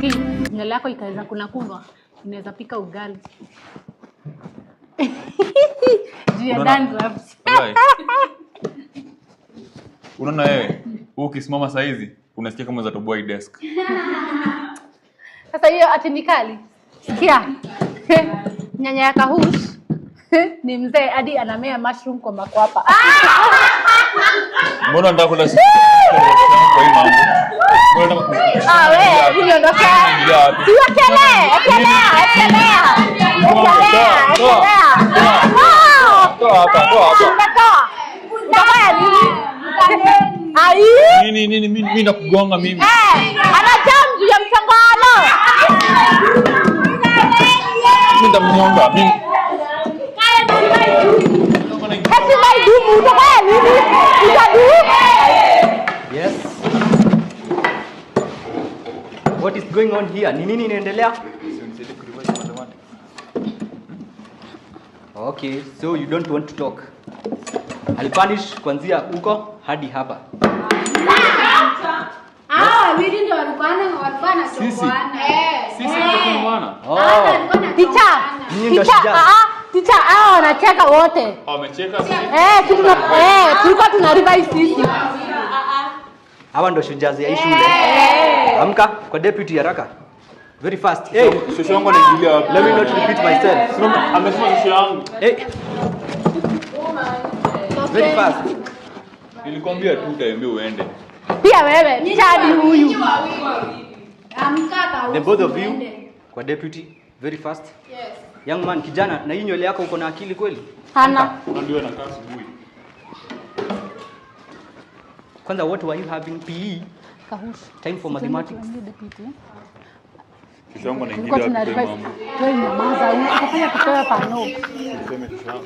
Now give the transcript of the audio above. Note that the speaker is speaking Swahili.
Aki, nywele yako ikaweza kunwa, unaweza pika ugali. Juu ya dandruffs. Unaona wewe, ukisimama saa hizi unasikia kama unatoboa hii desk. Sasa hiyo ati ni kali. Sikia. Nyanya ya Kahush ni mzee hadi anamea mushroom kwa makwapa. Mbona nataka kula kwa hii mambo? Wewe, hiyo ndo sawa. Tuwekelee. Toa hapa. Nini mimi nakugonga mimi. Ana jam juu ya mchangano. Mimi ndamnyonga mimi. Yes. What is going on here? Ni nini inaendelea? Okay, so you don't want to talk. I'll punish kuanzia huko hadi hapa. Wili ndio walikuwa na Sisi ndio mwana. Ticha hao wanacheka wote. Wamecheka sisi. Tulikuwa tuna revise sisi. Hawa ndio shujaa ya shule. Amka kwa deputy haraka. Very fast. Shosho yangu anaingilia wapi? Let me not repeat myself. Amesema shosho yangu. Very fast. Nilikwambia tu utaambia uende. Pia wewe, chadi huyu. Amka The both of you kwa deputy very fast. Yes. Young man, kijana, na hii nywele yako uko na akili kweli? Hana. Ndio nakaa asubuhi. Kwanza what were you having PE? Kahush. Time for mathematics. Shosho yangu anaingilia wapi? Wewe nyamaza, unafanya kupewa pano. Niseme shosho yangu.